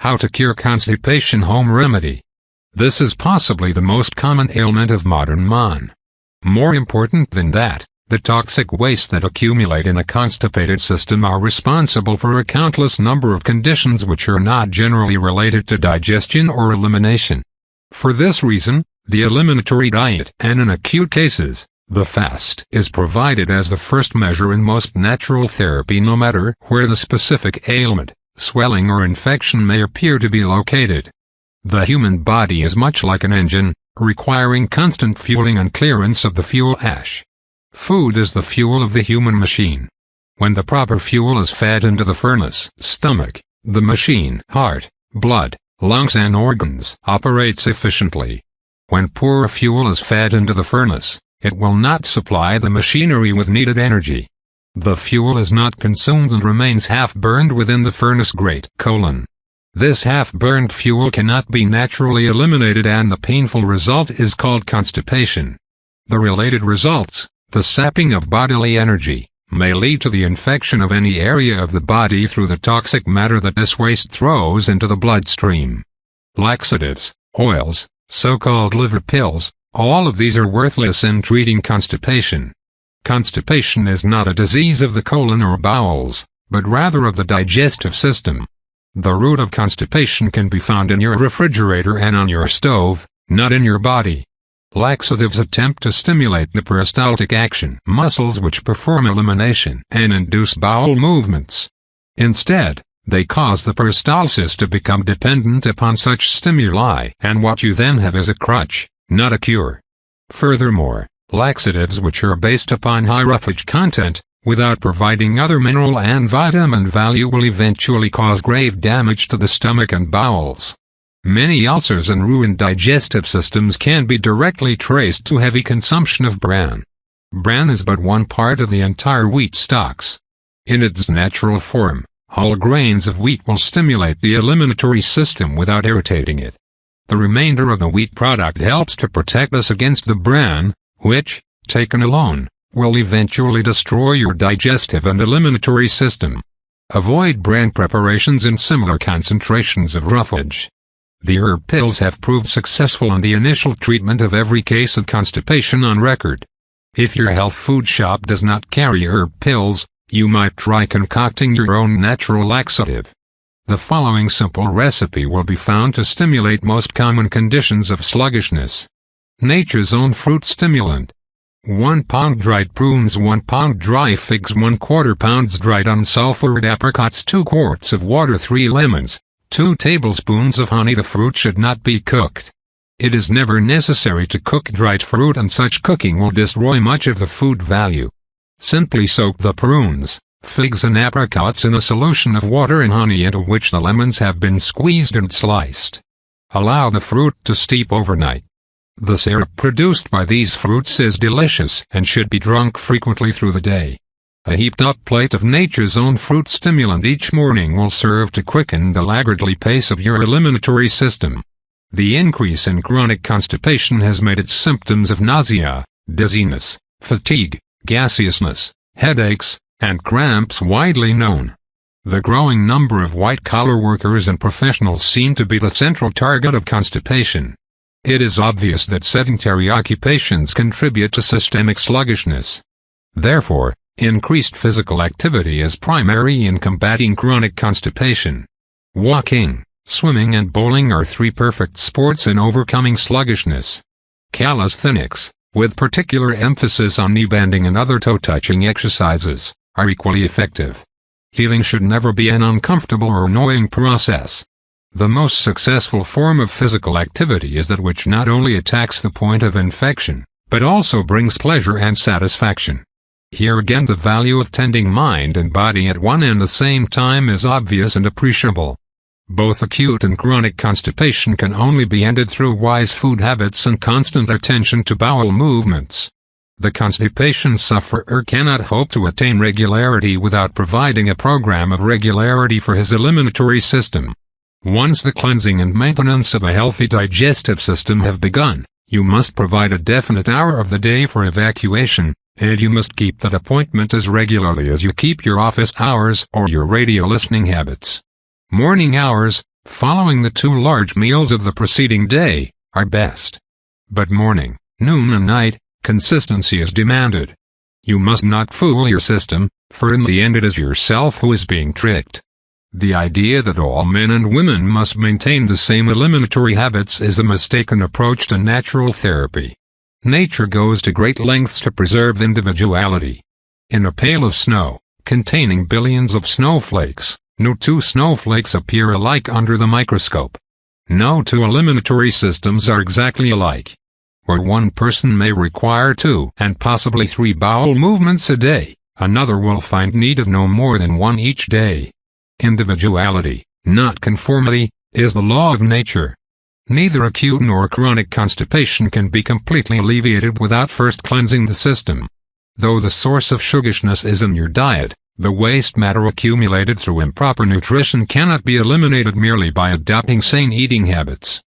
How to cure constipation home remedy. This is possibly the most common ailment of modern man. More important than that, the toxic waste that accumulate in a constipated system are responsible for a countless number of conditions which are not generally related to digestion or elimination. For this reason, the eliminatory diet, and in acute cases, the fast, is provided as the first measure in most natural therapy, no matter where the specific ailment, swelling or infection may appear to be located. The human body is much like an engine, requiring constant fueling and clearance of the fuel ash. Food is the fuel of the human machine. When the proper fuel is fed into the furnace, stomach, the machine, heart, blood, lungs and organs operates efficiently. When poor fuel is fed into the furnace, it will not supply the machinery with needed energy. The fuel is not consumed and remains half-burned within the furnace grate, This half-burned fuel cannot be naturally eliminated, and the painful result is called constipation. The related results, the sapping of bodily energy, may lead to the infection of any area of the body through the toxic matter that this waste throws into the bloodstream. Laxatives, oils, so-called liver pills, all of these are worthless in treating constipation. Constipation is not a disease of the colon or bowels, but rather of the digestive system. The root of constipation can be found in your refrigerator and on your stove, not in your body. Laxatives attempt to stimulate the peristaltic action muscles which perform elimination and induce bowel movements. Instead, they cause the peristalsis to become dependent upon such stimuli, and what you then have is a crutch, not a cure. Furthermore, laxatives which are based upon high roughage content, without providing other mineral and vitamin value, will eventually cause grave damage to the stomach and bowels. Many ulcers and ruined digestive systems can be directly traced to heavy consumption of bran. Bran is but one part of the entire wheat stalks. In its natural form, whole grains of wheat will stimulate the eliminatory system without irritating it. The remainder of the wheat product helps to protect us against the bran, which, taken alone, will eventually destroy your digestive and eliminatory system. Avoid bran preparations in similar concentrations of roughage. The herb pills have proved successful in the initial treatment of every case of constipation on record. If your health food shop does not carry herb pills, you might try concocting your own natural laxative. The following simple recipe will be found to stimulate most common conditions of sluggishness. Nature's own fruit stimulant. 1 pound dried prunes, 1 pound dry figs, 1/4 pounds dried unsulfured apricots, 2 quarts of water, 3 lemons, 2 tablespoons of honey. The fruit should not be cooked. It is never necessary to cook dried fruit, and such cooking will destroy much of the food value. Simply soak the prunes, figs and apricots in a solution of water and honey into which the lemons have been squeezed and sliced. Allow the fruit to steep overnight. The syrup produced by these fruits is delicious and should be drunk frequently through the day. A heaped-up plate of nature's own fruit stimulant each morning will serve to quicken the laggardly pace of your eliminatory system. The increase in chronic constipation has made its symptoms of nausea, dizziness, fatigue, gaseousness, headaches, and cramps widely known. The growing number of white-collar workers and professionals seem to be the central target of constipation. It is obvious that sedentary occupations contribute to systemic sluggishness. Therefore, increased physical activity is primary in combating chronic constipation. Walking, swimming and bowling are 3 perfect sports in overcoming sluggishness. Calisthenics, with particular emphasis on knee bending and other toe-touching exercises, are equally effective. Healing should never be an uncomfortable or annoying process. The most successful form of physical activity is that which not only attacks the point of infection, but also brings pleasure and satisfaction. Here again the value of tending mind and body at one and the same time is obvious and appreciable. Both acute and chronic constipation can only be ended through wise food habits and constant attention to bowel movements. The constipation sufferer cannot hope to attain regularity without providing a program of regularity for his eliminatory system. Once the cleansing and maintenance of a healthy digestive system have begun, you must provide a definite hour of the day for evacuation, and you must keep that appointment as regularly as you keep your office hours or your radio listening habits. Morning hours, Following the 2 large meals of the preceding day are best. But morning, noon and night, consistency is demanded. You must not fool your system, for in the end it is yourself who is being tricked. The idea that all men and women must maintain the same eliminatory habits is a mistaken approach to natural therapy. Nature goes to great lengths to preserve individuality. In a pail of snow, containing billions of snowflakes, no 2 snowflakes appear alike under the microscope. No 2 eliminatory systems are exactly alike. Where one person may require 2 and possibly 3 bowel movements a day, another will find need of no more than 1 each day. Individuality, not conformity, is the law of nature. Neither acute nor chronic constipation can be completely alleviated without first cleansing the system. Though the source of sluggishness is in your diet, the waste matter accumulated through improper nutrition cannot be eliminated merely by adopting sane eating habits.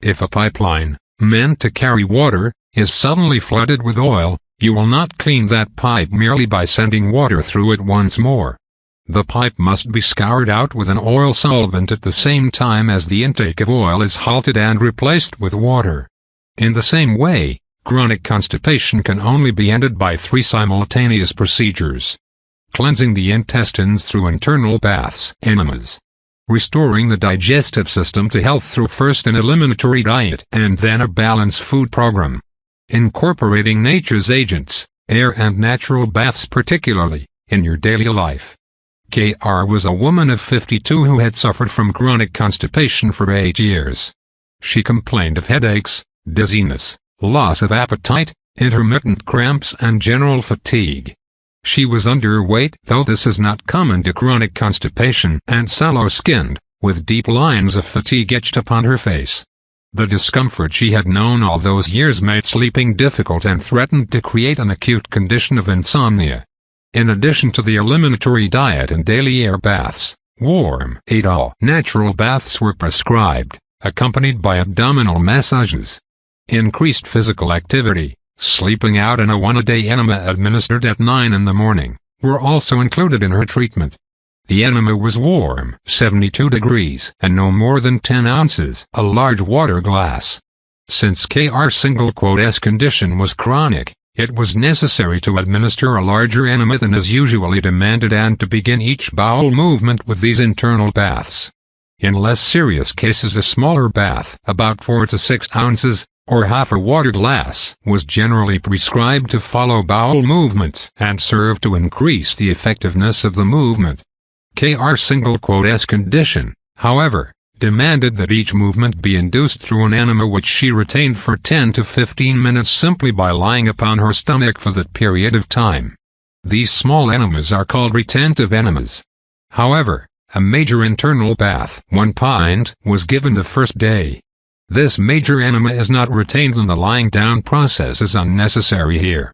If a pipeline, meant to carry water, is suddenly flooded with oil, you will not clean that pipe merely by sending water through it once more. The pipe must be scoured out with an oil solvent at the same time as the intake of oil is halted and replaced with water. In the same way, chronic constipation can only be ended by 3 simultaneous procedures. Cleansing the intestines through internal baths, enemas. Restoring the digestive system to health through first an eliminatory diet and then a balanced food program. Incorporating nature's agents, air and natural baths particularly, in your daily life. K.R. was a woman of 52 who had suffered from chronic constipation for 8 years. She complained of headaches, dizziness, loss of appetite, intermittent cramps and general fatigue. She was underweight, though this is not common to chronic constipation, and sallow-skinned, with deep lines of fatigue etched upon her face. The discomfort she had known all those years made sleeping difficult and threatened to create an acute condition of insomnia. In addition to the eliminatory diet and daily air baths, warm, natural baths were prescribed, accompanied by abdominal massages. Increased physical activity, sleeping out and a 1-a-day enema administered at 9 in the morning, were also included in her treatment. The enema was warm, 72 degrees, and no more than 10 ounces, a large water glass. Since K.R.'s condition was chronic, it was necessary to administer a larger enema than is usually demanded and to begin each bowel movement with these internal baths. In less serious cases a smaller bath, about 4 to 6 ounces, or half a water glass, was generally prescribed to follow bowel movements and serve to increase the effectiveness of the movement. K.R.'s condition, however, demanded that each movement be induced through an enema which she retained for 10 to 15 minutes simply by lying upon her stomach for that period of time. These small enemas are called retentive enemas. However, a major internal bath, 1 pint, was given the first day. This major enema is not retained and the lying down process is unnecessary here.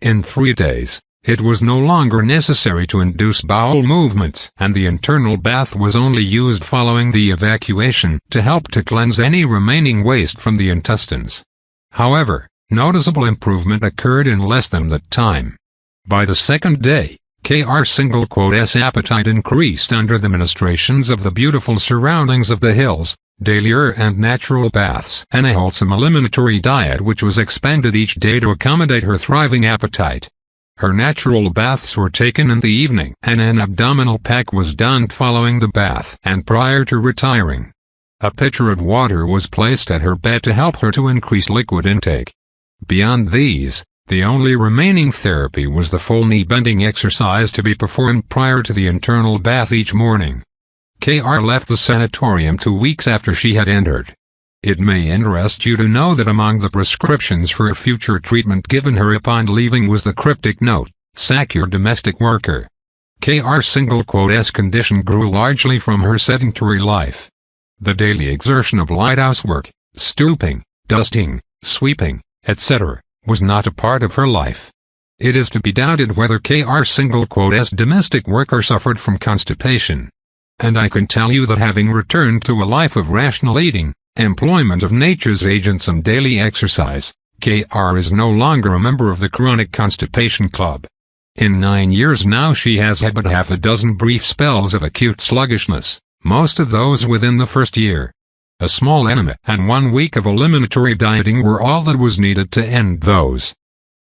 In 3 days, it was no longer necessary to induce bowel movements, and the internal bath was only used following the evacuation to help to cleanse any remaining waste from the intestines. However, noticeable improvement occurred in less than that time. By the 2nd day, K.R.'s appetite increased under the ministrations of the beautiful surroundings of the hills, daily air and natural baths, and a wholesome eliminatory diet which was expanded each day to accommodate her thriving appetite. Her natural baths were taken in the evening, and an abdominal pack was done following the bath and prior to retiring. A pitcher of water was placed at her bed to help her to increase liquid intake. Beyond these, the only remaining therapy was the full knee bending exercise to be performed prior to the internal bath each morning. K.R. left the sanatorium 2 weeks after she had entered. It may interest you to know that among the prescriptions for a future treatment given her upon leaving was the cryptic note, "Sack your domestic worker." K.R.'s condition grew largely from her sedentary life. The daily exertion of light housework, stooping, dusting, sweeping, etc., was not a part of her life. It is to be doubted whether K.R.'s domestic worker suffered from constipation. And I can tell you that having returned to a life of rational eating, employment of nature's agents and daily exercise, K.R. is no longer a member of the Chronic Constipation Club. In 9 years now she has had but half a dozen brief spells of acute sluggishness, most of those within the first year. A small enema and 1 week of eliminatory dieting were all that was needed to end those.